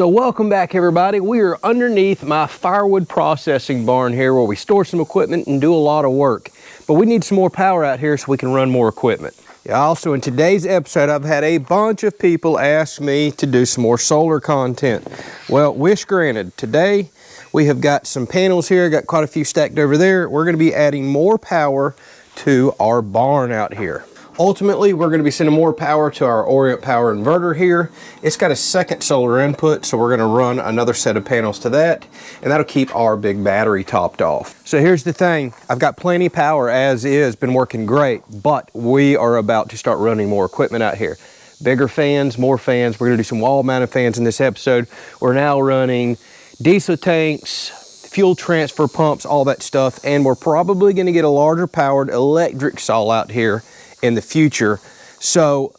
So welcome back everybody. We are underneath my firewood processing barn here where we store some equipment and do a lot of work. But we need some more power out here so we can run more equipment. Yeah, also in today's episode, I've had a bunch of people ask me to do some more solar content. Well, wish granted. Today we have got some panels here, got quite a few stacked over there. We're going to be adding more power to our barn out here. Ultimately, we're going to be sending more power to our Orient power inverter here. It's got a second solar input, so we're going to run another set of panels to that, and that'll keep our big battery topped off. So here's the thing. I've got plenty of power as is, been working great, but we are about to start running more equipment out here. Bigger fans, more fans. We're going to do some wall-mounted fans in this episode. We're now running diesel tanks, fuel transfer pumps, all that stuff, and we're probably going to get a larger powered electric saw out here in the future, so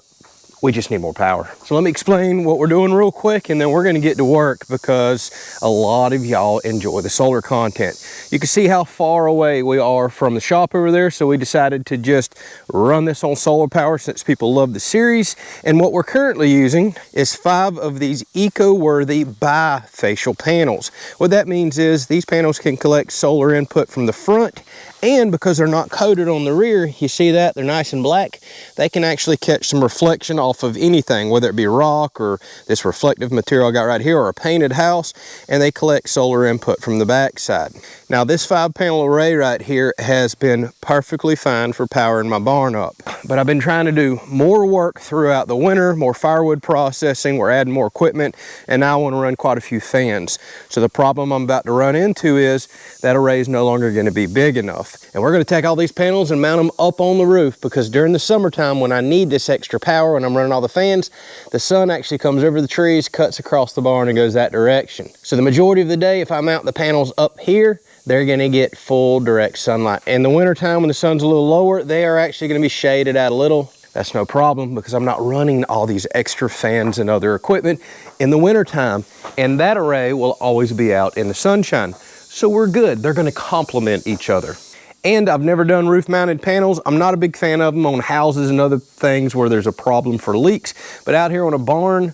we just need more power. So let me explain what we're doing real quick, and then we're going to get to work because a lot of y'all enjoy the solar content. You can see how far away we are from the shop over there, so we decided to just run this on solar power since people love the series. And what we're currently using is 5 of these eco-worthy bifacial panels. What that means is these panels can collect solar input from the front, and because they're not coated on the rear, you see that they're nice and black, they can actually catch some reflection off of anything, whether it be rock or this reflective material I got right here or a painted house, and they collect solar input from the back side. Now this 5-panel array right here has been perfectly fine for powering my barn up, but I've been trying to do more work throughout the winter, more firewood processing, we're adding more equipment, and now I want to run quite a few fans. So the problem I'm about to run into is that array is no longer going to be big enough. And we're going to take all these panels and mount them up on the roof, because during the summertime when I need this extra power, when I'm running all the fans, the sun actually comes over the trees, cuts across the barn and goes that direction. So the majority of the day, if I mount the panels up here, they're going to get full direct sunlight. In the wintertime when the sun's a little lower, they are actually going to be shaded out a little. That's no problem because I'm not running all these extra fans and other equipment in the wintertime, and that array will always be out in the sunshine. So we're good. They're going to complement each other. And I've never done roof mounted panels. I'm not a big fan of them on houses and other things where there's a problem for leaks, but out here on a barn,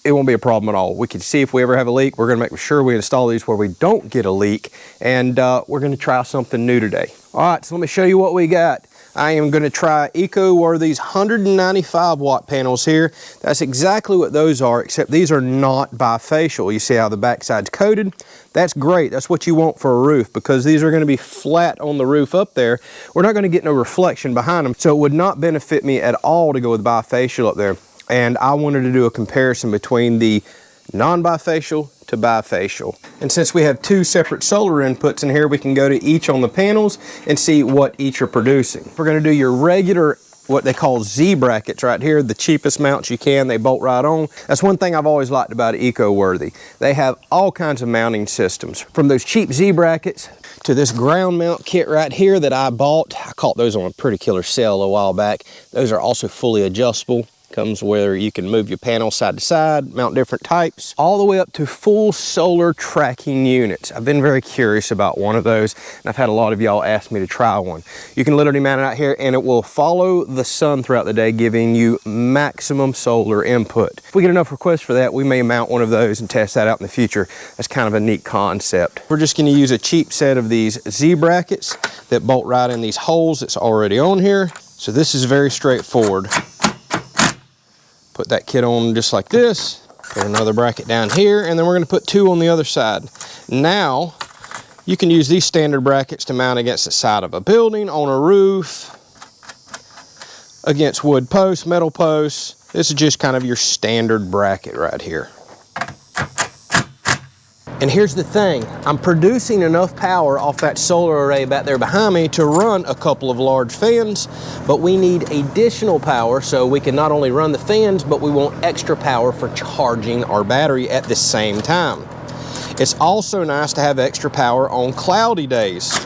it won't be a problem at all. We can see if we ever have a leak. We're going to make sure we install these where we don't get a leak, and we're going to try something new today. All right, so let me show you what we got. I am going to try eco-worthy's 195 watt panels here. That's exactly what those are, except these are not bifacial. You see how the backside's coated? That's great. That's what you want for a roof, because these are going to be flat on the roof up there. We're not going to get no reflection behind them, so it would not benefit me at all to go with bifacial up there. And I wanted to do a comparison between the non-bifacial to bifacial. And since we have 2 separate solar inputs in here, we can go to each on the panels and see what each are producing. We're going to do your regular, what they call Z brackets right here, the cheapest mounts you can. They bolt right on. That's one thing I've always liked about eco-worthy. They have all kinds of mounting systems, from those cheap Z brackets to this ground mount kit right here that I bought. I caught those on a pretty killer sale a while back. Those are also fully adjustable. Comes where you can move your panel side to side, mount different types, all the way up to full solar tracking units. I've been very curious about one of those, and I've had a lot of y'all ask me to try one. You can literally mount it out here, and it will follow the sun throughout the day, giving you maximum solar input. If we get enough requests for that, we may mount one of those and test that out in the future. That's kind of a neat concept. We're just going to use a cheap set of these Z brackets that bolt right in these holes that's already on here. So this is very straightforward. Put that kit on just like this, put another bracket down here, and then we're going to put 2 on the other side. Now, you can use these standard brackets to mount against the side of a building, on a roof, against wood posts, metal posts. This is just kind of your standard bracket right here. And here's the thing, I'm producing enough power off that solar array back there behind me to run a couple of large fans, but we need additional power so we can not only run the fans, but we want extra power for charging our battery at the same time. It's also nice to have extra power on cloudy days.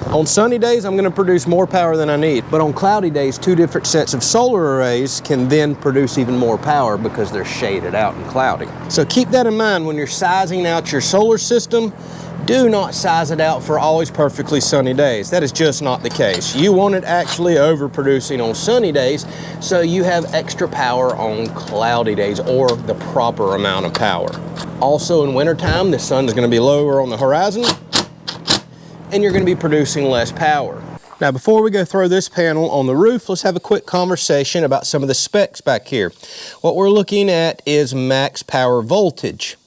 On sunny days, I'm going to produce more power than I need, but on cloudy days, 2 different sets of solar arrays can then produce even more power because they're shaded out and cloudy. So keep that in mind when you're sizing out your solar system. Do not size it out for always perfectly sunny days. That is just not the case. You want it actually overproducing on sunny days so you have extra power on cloudy days, or the proper amount of power. Also in wintertime, the sun is going to be lower on the horizon and you're going to be producing less power. Now before we go throw this panel on the roof, let's have a quick conversation about some of the specs back here. What we're looking at is max power voltage.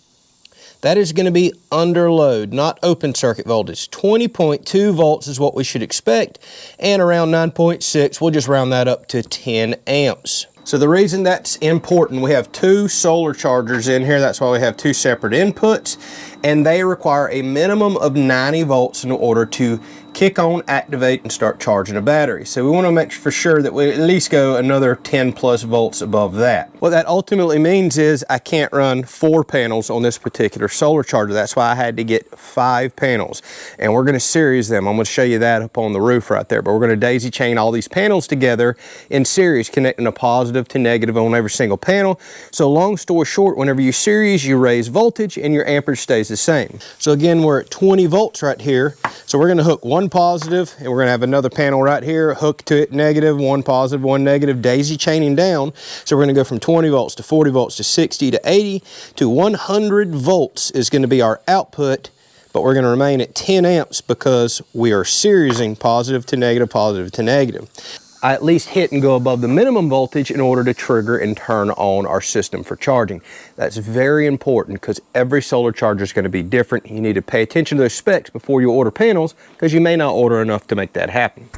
That is going to be under load, not open circuit voltage. 20.2 volts is what we should expect, and around 9.6, we'll just round that up to 10 amps. So the reason that's important, we have two solar chargers in here. That's why we have two separate inputs, and they require a minimum of 90 volts in order to kick on, activate, and start charging a battery. So we want to make for sure that we at least go another 10 plus volts above that. What that ultimately means is I can't run 4 panels on this particular solar charger. That's why I had to get 5 panels, and we're going to series them. I'm going to show you that up on the roof right there, but we're going to daisy chain all these panels together in series, connecting a positive to negative on every single panel. So long story short, whenever you series, you raise voltage and your amperage stays the same. So again, we're at 20 volts right here. So we're going to hook one positive, and we're going to have another panel right here, hook to it negative, one positive, one negative, daisy chaining down. So we're going to go from 20 volts to 40 volts to 60 to 80 to 100 volts is going to be our output, but we're going to remain at 10 amps because we are seriesing positive to negative, positive to negative. I at least hit and go above the minimum voltage in order to trigger and turn on our system for charging. That's very important because every solar charger is going to be different. You need to pay attention to those specs before you order panels, because you may not order enough to make that happen.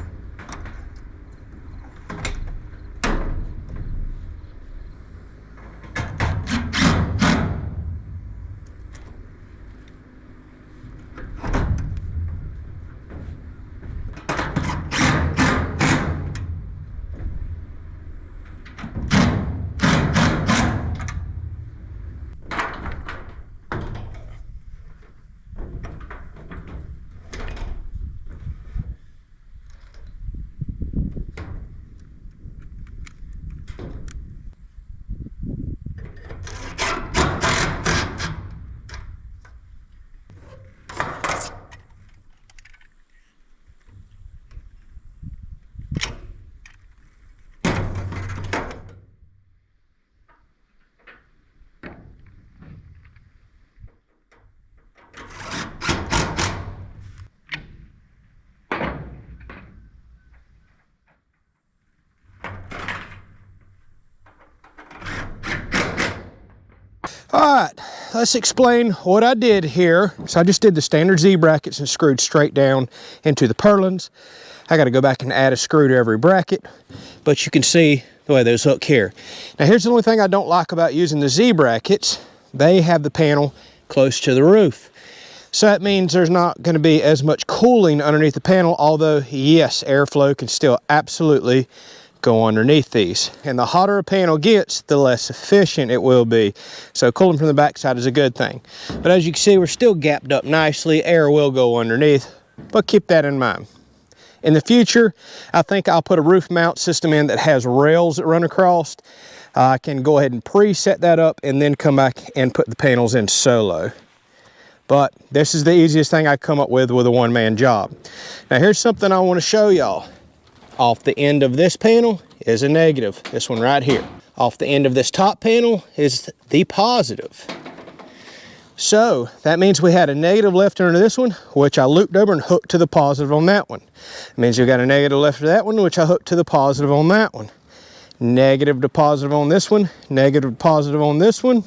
All right, let's explain what I did here. So I just did the standard Z brackets and screwed straight down into the purlins. I got to go back and add a screw to every bracket, but you can see the way those hook here. Now here's the only thing I don't like about using the Z brackets. They have the panel close to the roof. So that means there's not going to be as much cooling underneath the panel, although yes, airflow can still absolutely go underneath these. And the hotter a panel gets, the less efficient it will be. So cooling from the backside is a good thing. But as you can see, we're still gapped up nicely. Air will go underneath, but keep that in mind. In the future, I think I'll put a roof mount system in that has rails that run across. I can go ahead and pre-set that up and then come back and put the panels in solo. But this is the easiest thing I come up with a one-man job. Now here's something I want to show y'all. Off the end of this panel is a negative, this one right here. Off the end of this top panel is the positive. So that means we had a negative left under this one, which I looped over and hooked to the positive on that one. It means we got a negative left for that one, which I hooked to the positive on that one. Negative to positive on this one, negative to positive on this one,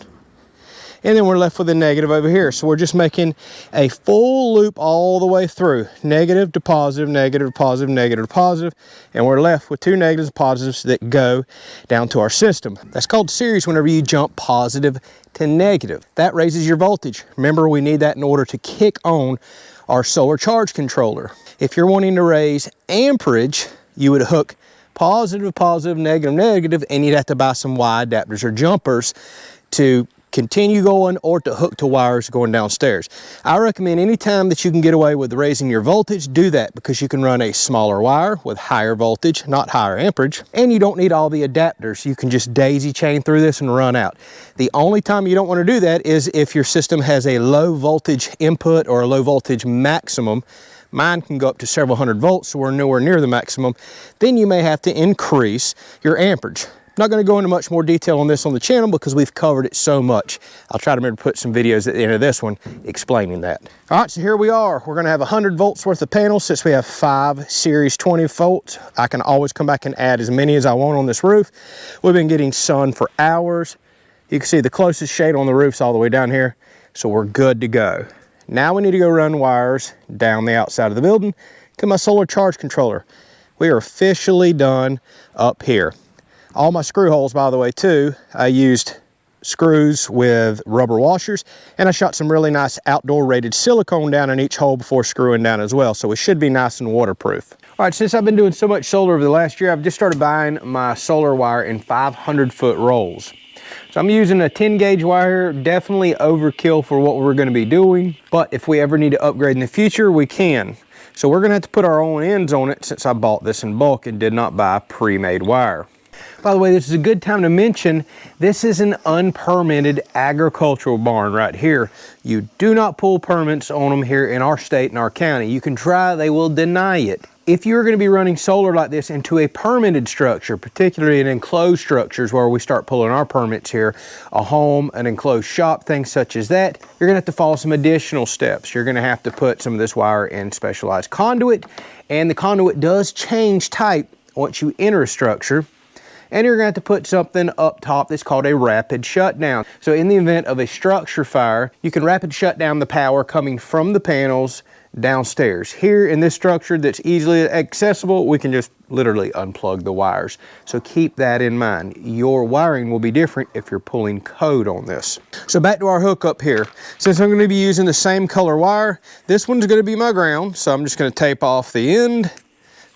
and then we're left with a negative over here. So we're just making a full loop all the way through. Negative to positive, negative to positive, negative to positive, and we're left with two negatives and positives that go down to our system. That's called series whenever you jump positive to negative. That raises your voltage. Remember, we need that in order to kick on our solar charge controller. If you're wanting to raise amperage, you would hook positive, positive, negative, negative, and you'd have to buy some Y adapters or jumpers to continue going or to hook to wires going downstairs. I recommend anytime that you can get away with raising your voltage, do that, because you can run a smaller wire with higher voltage, not higher amperage, and you don't need all the adapters. You can just daisy chain through this and run out. The only time you don't want to do that is if your system has a low voltage input or a low voltage maximum. Mine can go up to several hundred volts, so we're nowhere near the maximum. Then you may have to increase your amperage. I'm not going to go into much more detail on this on the channel because we've covered it so much. I'll try to remember to put some videos at the end of this one explaining that. All right, so here we are. We're going to have 100 volts worth of panels. Since we have 5 series 20 volts, I can always come back and add as many as I want on this roof. We've been getting sun for hours. You can see the closest shade on the roof's all the way down here, so we're good to go. Now we need to go run wires down the outside of the building to my solar charge controller. We are officially done up here. All my screw holes, by the way, too, I used screws with rubber washers, and I shot some really nice outdoor rated silicone down in each hole before screwing down as well, so it should be nice and waterproof. All right, since I've been doing so much solar over the last year, I've just started buying my solar wire in 500-foot rolls. So I'm using a 10 gauge wire, definitely overkill for what we're going to be doing, but if we ever need to upgrade in the future, we can. So we're going to have to put our own ends on it since I bought this in bulk and did not buy pre-made wire. By the way, this is a good time to mention, this is an unpermitted agricultural barn right here. You do not pull permits on them here in our state and our county. You can try, they will deny it. If you're going to be running solar like this into a permitted structure, particularly in enclosed structures where we start pulling our permits here, a home, an enclosed shop, things such as that, you're going to have to follow some additional steps. You're going to have to put some of this wire in specialized conduit, and the conduit does change type once you enter a structure. And you're going to have to put something up top that's called a rapid shutdown. So in the event of a structure fire, you can rapid shut down the power coming from the panels downstairs. Here in this structure that's easily accessible, we can just literally unplug the wires. So keep that in mind. Your wiring will be different if you're pulling code on this. So back to our hookup here. Since I'm going to be using the same color wire, this one's going to be my ground. So I'm just going to tape off the end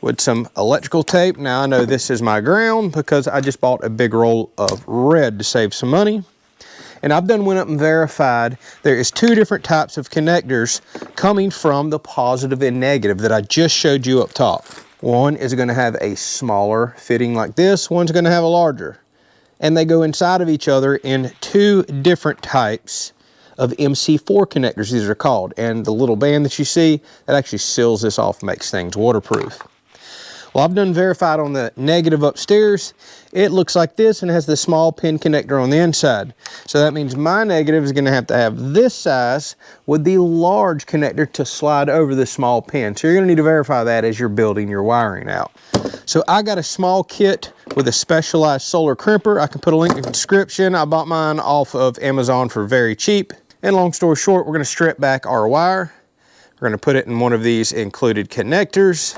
with some electrical tape. Now I know this is my ground because I just bought a big roll of red to save some money. And I've went up and verified there is 2 different types of connectors coming from the positive and negative that I just showed you up top. One is going to have a smaller fitting like this, one's going to have a larger. And they go inside of each other in 2 different types of MC4 connectors, these are called. And the little band that you see, that actually seals this off, makes things waterproof. Well, I've verified on the negative upstairs. It looks like this and has the small pin connector on the inside. So that means my negative is going to have this size with the large connector to slide over the small pin. So you're going to need to verify that as you're building your wiring out. So I got a small kit with a specialized solar crimper. I can put a link in the description. I bought mine off of Amazon for very cheap. And long story short, we're going to strip back our wire. We're going to put it in one of these included connectors.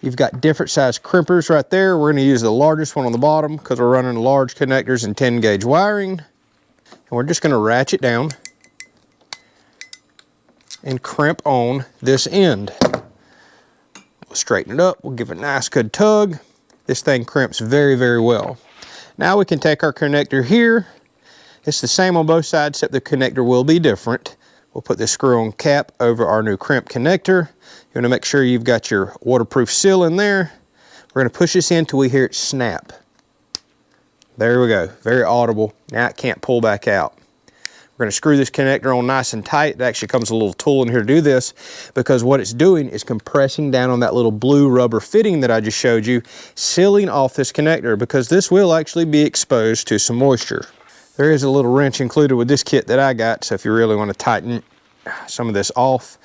You've got different size crimpers right there. We're going to use the largest one on the bottom because we're running large connectors and 10 gauge wiring. And we're just going to ratchet down and crimp on this end. We'll straighten it up. We'll give it a nice good tug. This thing crimps very, very well. Now we can take our connector here. It's the same on both sides, except the connector will be different. We'll put this screw-on cap over our new crimp connector. You want to make sure you've got your waterproof seal in there. We're going to push this in till we hear it snap. There we go, very audible. Now it can't pull back out. We're going to screw this connector on nice and tight. It actually comes with a little tool in here to do this because what it's doing is compressing down on that little blue rubber fitting that I just showed you, sealing off this connector because this will actually be exposed to some moisture. There is a little wrench included with this kit that I got, so if you really want to tighten some of this off.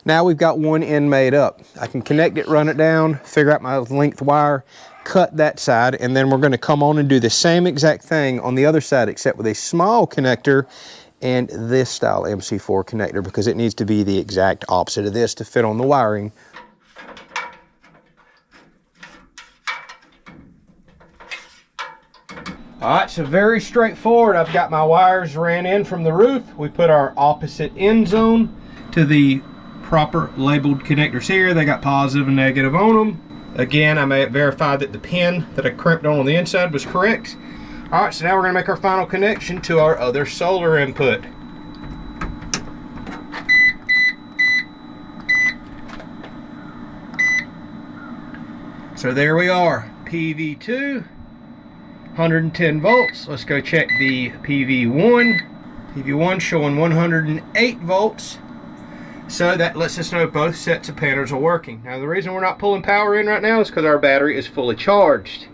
Now we've got one end made up. I can connect it, run it down, figure out my length wire, cut that side, and then we're going to come on and do the same exact thing on the other side except with a small connector and this style MC4 connector because it needs to be the exact opposite of this to fit on the wiring. All right, so very straightforward. I've got my wires ran in from the roof. We put our opposite ends on to the proper labeled connectors here. They got positive and negative on them. Again, I may have verified that the pin that I crimped on the inside was correct. All right, so now we're gonna make our final connection to our other solar input. So there we are, PV2, 110 volts. Let's go check the PV1. PV1 showing 108 volts. So that lets us know both sets of panels are working. Now the reason we're not pulling power in right now is because our battery is fully charged.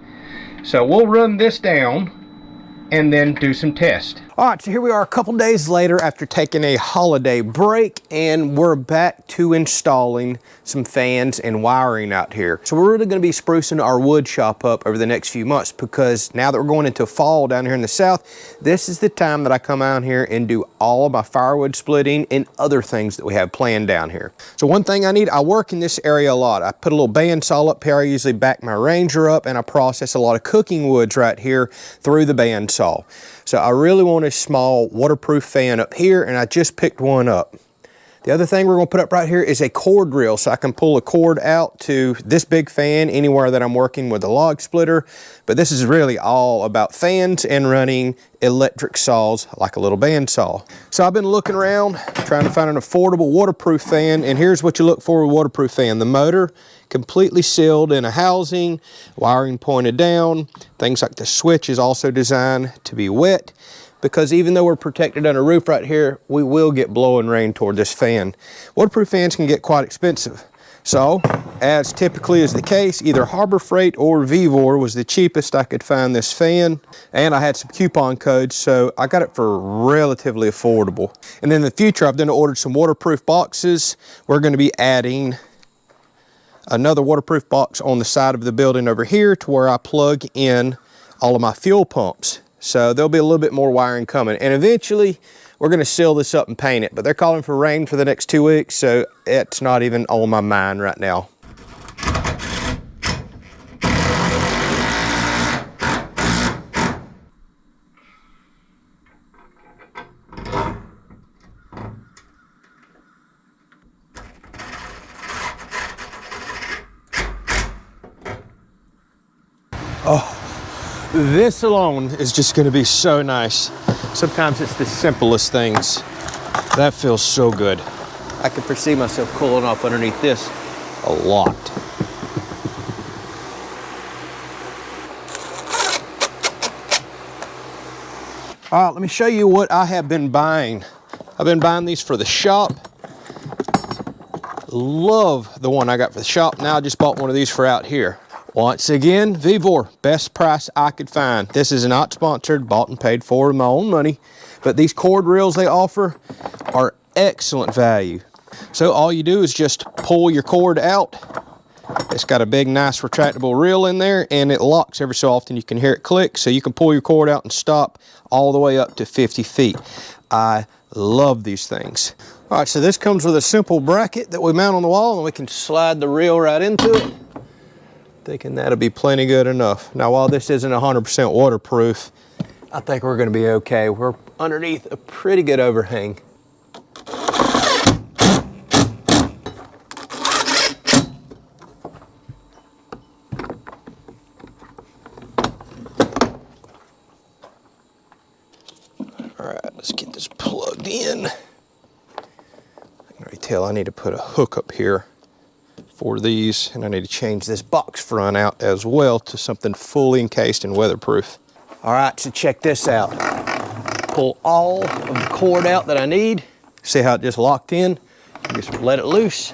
So we'll run this down and then do some tests. All right, so here we are a couple days later after taking a holiday break, and we're back to installing some fans and wiring out here. So we're really gonna be sprucing our wood shop up over the next few months, because now that we're going into fall down here in the south, this is the time that I come out here and do all of my firewood splitting and other things that we have planned down here. So one thing I work in this area a lot. I put a little bandsaw up here. I usually back my Ranger up, and I process a lot of cooking woods right here through the bandsaw. So I really want a small waterproof fan up here, and I just picked one up. The other thing we're gonna put up right here is a cord reel, so I can pull a cord out to this big fan anywhere that I'm working with a log splitter. But this is really all about fans and running electric saws like a little bandsaw. So I've been looking around, trying to find an affordable waterproof fan, and here's what you look for with a waterproof fan. The motor completely sealed in a housing, wiring pointed down. Things like the switch is also designed to be wet, because even though we're protected under a roof right here, we will get blowing rain toward this fan. Waterproof fans can get quite expensive. So, as typically is the case, either Harbor Freight or Vevor was the cheapest I could find this fan, and I had some coupon codes, so I got it for relatively affordable. And then in the future, I've then ordered some waterproof boxes. We're gonna be adding another waterproof box on the side of the building over here to where I plug in all of my fuel pumps. So there'll be a little bit more wiring coming, and eventually we're gonna seal this up and paint it, but they're calling for rain for the next 2 weeks, so it's not even on my mind right now. Oh. This alone is just gonna be so nice. Sometimes it's the simplest things. That feels so good. I can foresee myself cooling off underneath this a lot. All right, let me show you what I have been buying. I've been buying these for the shop. Love the one I got for the shop. Now I just bought one of these for out here. Once again, Vevor, best price I could find. This is not sponsored, bought and paid for with my own money, but these cord reels they offer are excellent value. So all you do is just pull your cord out. It's got a big, nice retractable reel in there, and it locks every so often. You can hear it click, so you can pull your cord out and stop all the way up to 50 feet. I love these things. All right, so this comes with a simple bracket that we mount on the wall, and we can slide the reel right into it. Thinking that'll be plenty good enough. Now, while this isn't 100% waterproof, I think we're gonna be okay. We're underneath a pretty good overhang. All right, let's get this plugged in. I can already tell I need to put a hook up here for these, and I need to change this box front out as well to something fully encased and weatherproof. All right, so check this out. Pull all of the cord out that I need. See how it just locked in? Just let it loose.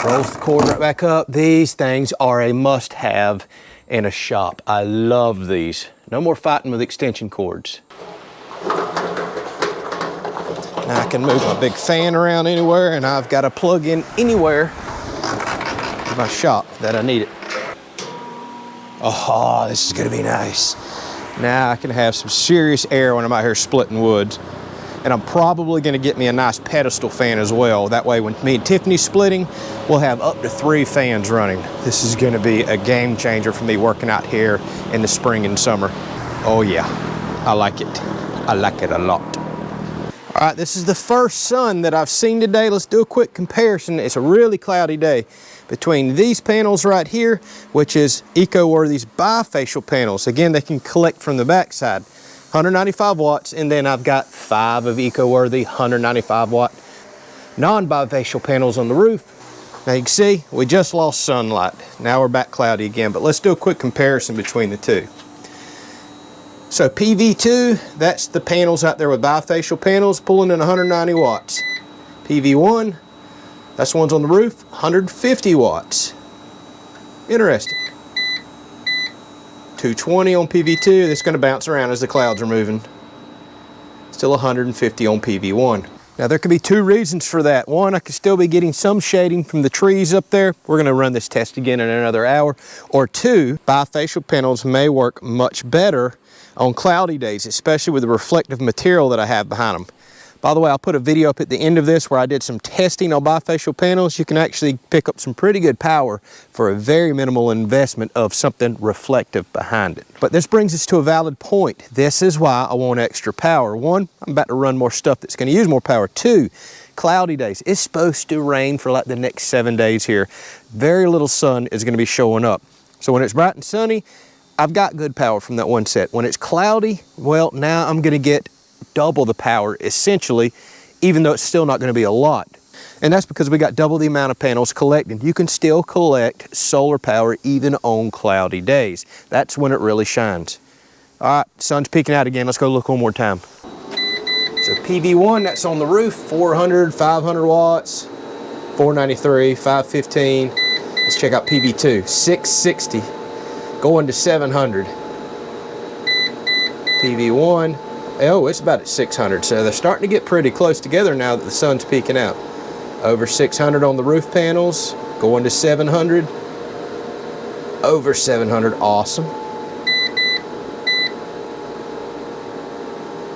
Rolls the cord right back up. These things are a must-have in a shop. I love these. No more fighting with extension cords. Now I can move my big fan around anywhere, and I've got a plug in anywhere in my shop that I need it. Oh, this is gonna be nice. Now I can have some serious air when I'm out here splitting woods. And I'm probably gonna get me a nice pedestal fan as well. That way when me and Tiffany's splitting, we'll have up to 3 fans running. This is gonna be a game changer for me working out here in the spring and summer. Oh yeah, I like it. I like it a lot. All right, this is the first sun that I've seen today. Let's do a quick comparison. It's a really cloudy day between these panels right here, which is EcoWorthy's bifacial panels. Again, they can collect from the backside. 195 watts, and then I've got 5 of EcoWorthy 195 watt non-bifacial panels on the roof. Now you can see we just lost sunlight. Now we're back cloudy again, but let's do a quick comparison between the two. So PV2, that's the panels out there with bifacial panels pulling in 190 watts. PV1, that's the ones on the roof, 150 watts. Interesting. 220 on PV2, that's going to bounce around as the clouds are moving. Still 150 on PV1. Now there could be 2 reasons for that. One, I could still be getting some shading from the trees up there. We're going to run this test again in another hour. Or 2, bifacial panels may work much better on cloudy days, especially with the reflective material that I have behind them. By the way, I'll put a video up at the end of this where I did some testing on bifacial panels. You can actually pick up some pretty good power for a very minimal investment of something reflective behind it. But this brings us to a valid point. This is why I want extra power. 1, I'm about to run more stuff that's going to use more power. 2, cloudy days. It's supposed to rain for like the next 7 days here. Very little sun is going to be showing up. So when it's bright and sunny, I've got good power from that one set. When it's cloudy, well, now I'm going to get double the power essentially, even though it's still not going to be a lot. And that's because we got double the amount of panels collected. You can still collect solar power even on cloudy days. That's when it really shines. All right, sun's peeking out again. Let's go look one more time. So PV1, that's on the roof, 400, 500 watts, 493, 515. Let's check out PV2, 660, going to 700. PV1, oh, it's about at 600, so they're starting to get pretty close together now that the sun's peeking out. Over 600 on the roof panels, going to 700. Over 700, awesome.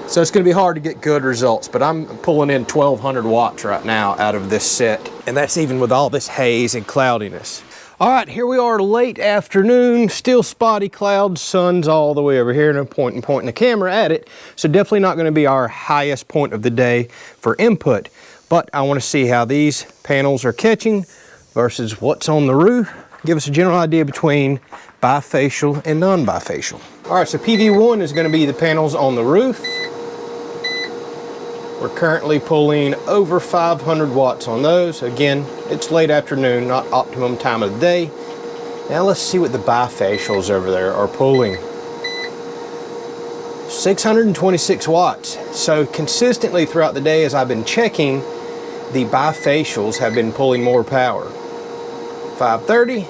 So it's going to be hard to get good results, but I'm pulling in 1200 watts right now out of this set, and that's even with all this haze and cloudiness. All right, here we are late afternoon, still spotty clouds, sun's all the way over here, and I'm pointing the camera at it. So definitely not going to be our highest point of the day for input, but I want to see how these panels are catching versus what's on the roof. Give us a general idea between bifacial and non-bifacial. All right, so PV1 is going to be the panels on the roof. We're currently pulling over 500 watts on those. Again, it's late afternoon, not optimum time of the day. Now let's see what the bifacials over there are pulling. 626 watts. So consistently throughout the day as I've been checking, the bifacials have been pulling more power. 530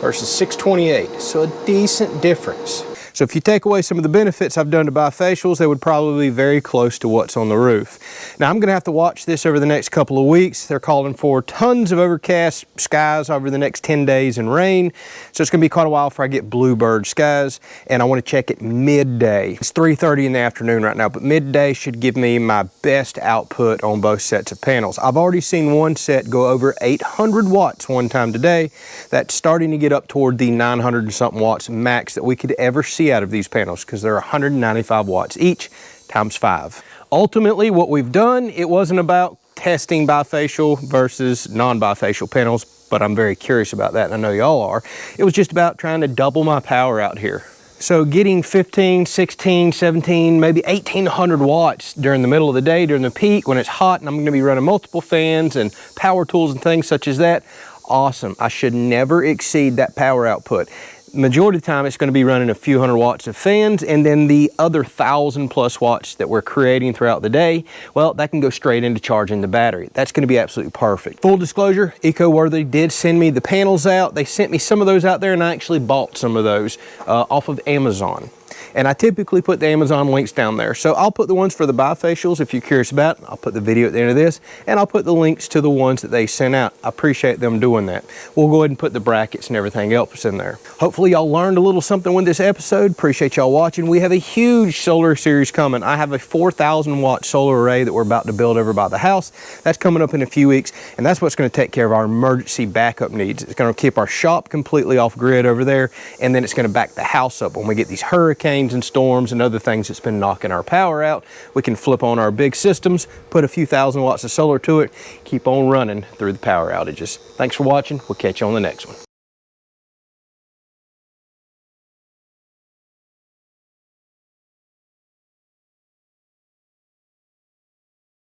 versus 628, so a decent difference. So if you take away some of the benefits I've done to bifacials, they would probably be very close to what's on the roof. Now I'm going to have to watch this over the next couple of weeks. They're calling for tons of overcast skies over the next 10 days and rain. So it's going to be quite a while before I get bluebird skies, and I want to check it midday. It's 3:30 in the afternoon right now, but midday should give me my best output on both sets of panels. I've already seen one set go over 800 watts one time today. That's starting to get up toward the 900 and something watts max that we could ever see out of these panels, because they're 195 watts each times 5. Ultimately, what we've done, it wasn't about testing bifacial versus non-bifacial panels, but I'm very curious about that, and I know y'all are. It was just about trying to double my power out here. So getting 15, 16, 17, maybe 1800 watts during the middle of the day, during the peak, when it's hot and I'm going to be running multiple fans and power tools and things such as that, awesome. I should never exceed that power output. Majority of the time it's going to be running a few hundred watts of fans, and then the other 1000+ watts that we're creating throughout the day, well, that can go straight into charging the battery. That's going to be absolutely perfect. Full disclosure, EcoWorthy did send me the panels out. They sent me some of those out there, and I actually bought some of those off of Amazon. And I typically put the Amazon links down there. So I'll put the ones for the bifacials if you're curious about it. I'll put the video at the end of this, and I'll put the links to the ones that they sent out. I appreciate them doing that. We'll go ahead and put the brackets and everything else in there. Hopefully y'all learned a little something with this episode. Appreciate y'all watching. We have a huge solar series coming. I have a 4,000 watt solar array that we're about to build over by the house. That's coming up in a few weeks, and that's what's going to take care of our emergency backup needs. It's going to keep our shop completely off grid over there, and then it's going to back the house up when we get these hurricanes rains and storms and other things that's been knocking our power out. We can flip on our big systems, put a few thousand watts of solar to it, keep on running through the power outages. Thanks for watching. We'll catch you on the next one.